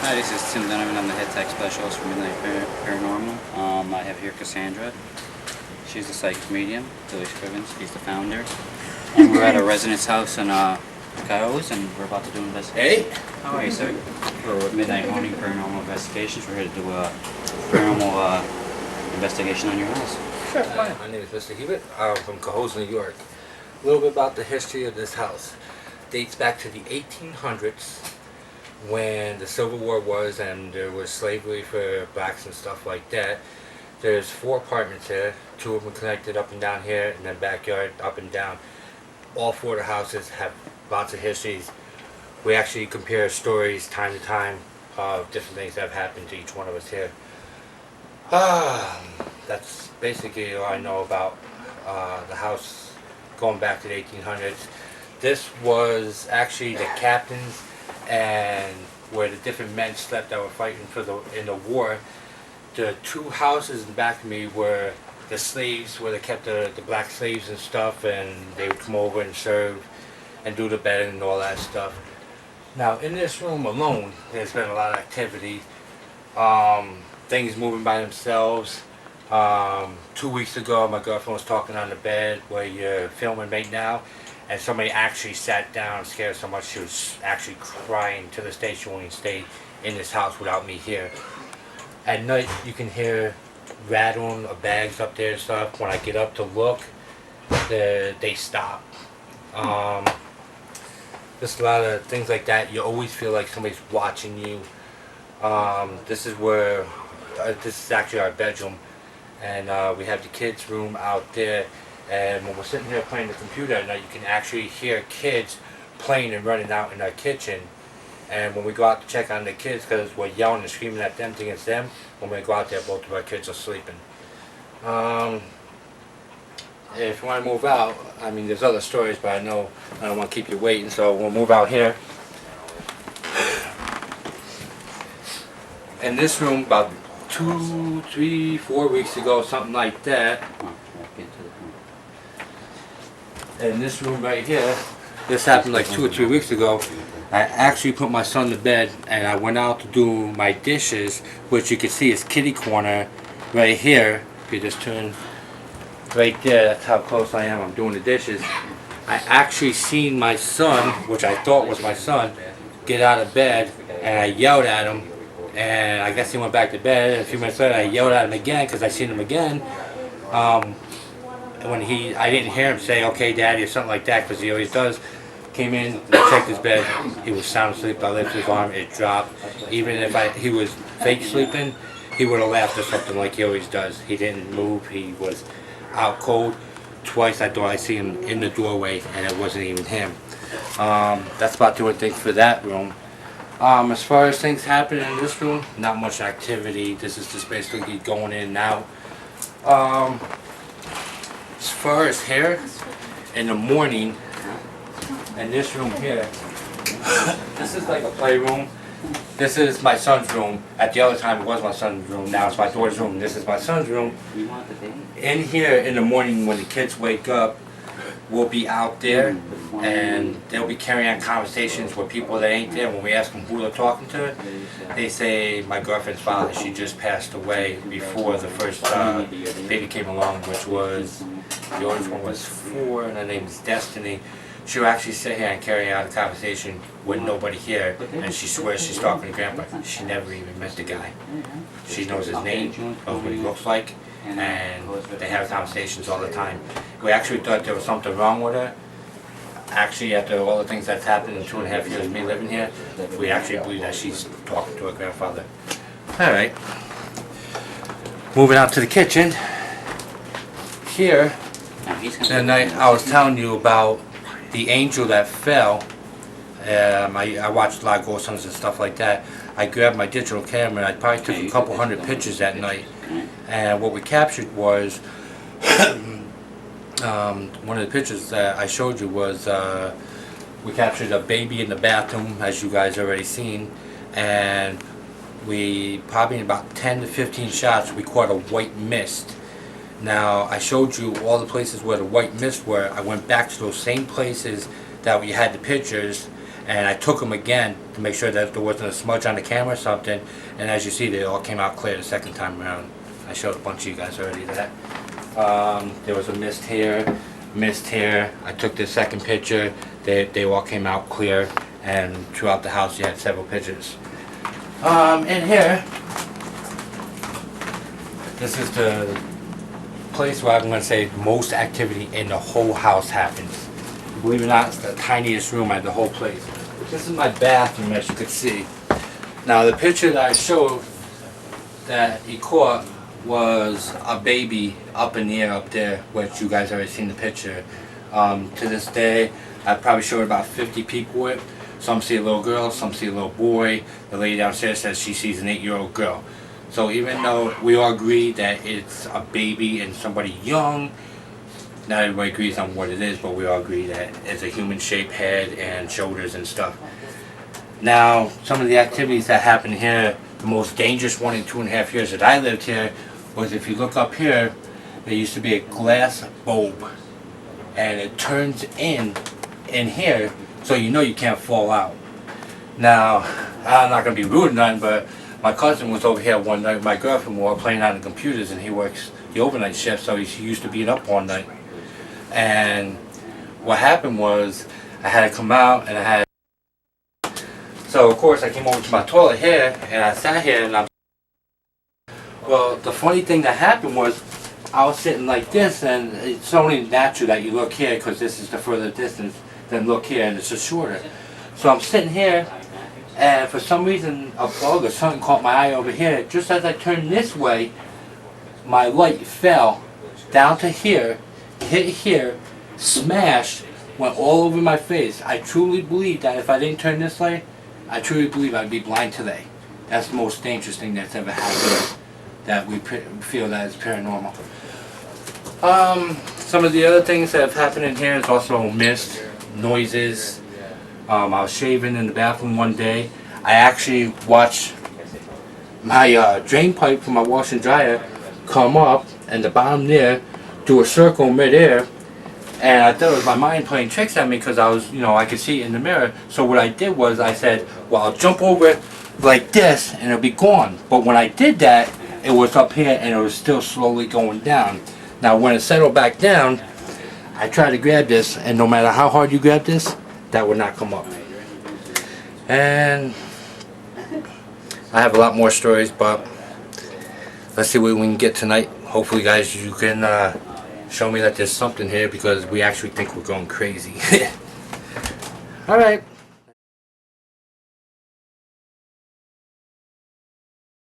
Hi, this is Tim Donovan. I'm the head tech specialist for Midnight Paranormal. I have here Cassandra. She's a psychic medium. Billy Scrivens, he's the founder. And we're at a residence house in Coyotes, and we're about to do an investigation. Hey. How are you, sir? We're with Midnight Haunting Paranormal Investigations. We're here to do a paranormal investigation on your house. Sure, fine. My name is Mr. Hebert. I'm from Cohoes, New York. A little bit about the history of this house. Dates back to the 1800s when the Civil War was and there was slavery for blacks and stuff like that. There's 4 apartments here. 2 of them connected up and down here, and then backyard up and down. All 4 of the houses have lots of histories. We actually compare stories time to time of different things that have happened to each one of us here. That's basically all I know about the house going back to the 1800s. This was actually the captain's and where the different men slept that were fighting in the war. The 2 houses in the back of me were the slaves, where they kept the black slaves and stuff, and they would come over and serve and do the bedding and all that stuff. Now in this room alone, there's been a lot of activity. Things moving by themselves. 2 weeks ago, my girlfriend was talking on the bed where you're filming right now, and somebody actually sat down, scared so much she was actually crying. To this day she won't even stay in this house without me here. At night you can hear rattling of bags up there and stuff. When I get up to look, they stop. Just a lot of things like that. You always feel like somebody's watching you. This is where, this is actually our bedroom, and we have the kids' room out there. And when we're sitting here playing the computer at night, you can actually hear kids playing and running out in our kitchen. And when we go out to check on the kids, because we're yelling and screaming at them, thinking it's them, when we go out there, both of our kids are sleeping. If you want to move out, I mean, there's other stories, but I know I don't want to keep you waiting, so we'll move out here. In this room, about 2, 3, 4 weeks ago, something like that. In this room right here, this happened like 2 or 3 weeks ago. I actually put my son to bed and I went out to do my dishes, which you can see is kitty corner right here. If you just turn right there, that's how close I am. I'm doing the dishes. I actually seen my son, which I thought was my son, get out of bed, and I yelled at him, and I guess he went back to bed. And a few minutes later I yelled at him again because I seen him again. When I didn't hear him say, "Okay, Daddy," or something like that, because he always does. Came in, checked his bed, he was sound asleep. I lifted his arm, it dropped. Even if he was fake sleeping, he would have laughed or something like he always does. He didn't move, he was out cold. Twice I thought I see him in the doorway, and it wasn't even him. That's about doing things for that room. As far as things happening in this room, not much activity. This is just basically going in and out. As far as here, in the morning, in this room here, this is like a playroom. This is my son's room. At the other time it was my son's room, now it's my daughter's room. This is my son's room. In here in the morning when the kids wake up, we'll be out there and they'll be carrying on conversations with people that ain't there. When we ask them who they're talking to, they say my girlfriend's father, she just passed away before the first baby came along, which was, the oldest one was 4 and her name's Destiny. She'll actually sit here and carry on a conversation with nobody here, and she swears she's talking to Grandpa. She never even met the guy. She knows his name, knows what he looks like, and they have conversations all the time. We actually thought there was something wrong with her. Actually, after all the things that's happened in 2.5 years of me living here, we actually believe that she's talking to her grandfather. Alright. Moving out to the kitchen. Here, the night I was telling you about the angel that fell. I watched a lot of ghost hunts and stuff like that. I grabbed my digital camera and I probably took a couple hundred pictures that night. And what we captured was, one of the pictures that I showed you was, we captured a baby in the bathroom, as you guys already seen. And we, probably in about 10 to 15 shots, we caught a white mist. Now, I showed you all the places where the white mist were. I went back to those same places that we had the pictures, and I took them again to make sure that there wasn't a smudge on the camera or something, and as you see, they all came out clear the second time around. I showed a bunch of you guys already that. There was a mist here. I took the second picture. They all came out clear, and throughout the house you had several pictures. In here, this is the place where I'm going to say most activity in the whole house happens. Believe it or not, it's the tiniest room at the whole place. This is my bathroom, as you can see. Now, the picture that I showed that he caught was a baby up in the air up there, which you guys already seen the picture. To this day, I probably showed about 50 people it. Some see a little girl, some see a little boy. The lady downstairs says she sees an 8-year-old girl. So even though we all agree that it's a baby and somebody young, not everybody agrees on what it is, but we all agree that it's a human-shaped head and shoulders and stuff. Now, some of the activities that happen here, the most dangerous one in 2.5 years that I lived here was, if you look up here, there used to be a glass bulb, and it turns in here, so you know you can't fall out. Now, I'm not going to be rude or nothing, but my cousin was over here one night with my girlfriend. We were playing on the computers, and he works the overnight shift, so he's used to being up all night. And what happened was, I had to come out, and so of course I came over to my toilet here, and I sat here, and well, the funny thing that happened was, I was sitting like this, and it's only natural that you look here, because this is the further distance, than look here, and it's just shorter. So I'm sitting here, and for some reason a bug or something caught my eye over here. Just as I turned this way, my light fell down to here, hit here, smashed, went all over my face. I truly believe that if I didn't turn this way, I truly believe I'd be blind today. That's the most dangerous thing that's ever happened that we feel that is paranormal. Some of the other things that have happened in here is also mist, noises. I was shaving in the bathroom one day. I actually watched my drain pipe from my wash and dryer come up, and the bottom there do a circle mid-air, and I thought it was my mind playing tricks at me, because I was, I could see it in the mirror. So what I did was I said, well, I'll jump over it like this and it'll be gone. But when I did that, it was up here and it was still slowly going down. Now when it settled back down, I tried to grab this, and no matter how hard you grab this, that would not come up. And I have a lot more stories, but let's see what we can get tonight. Hopefully, guys, you can show me that there's something here, because we actually think we're going crazy. Alright.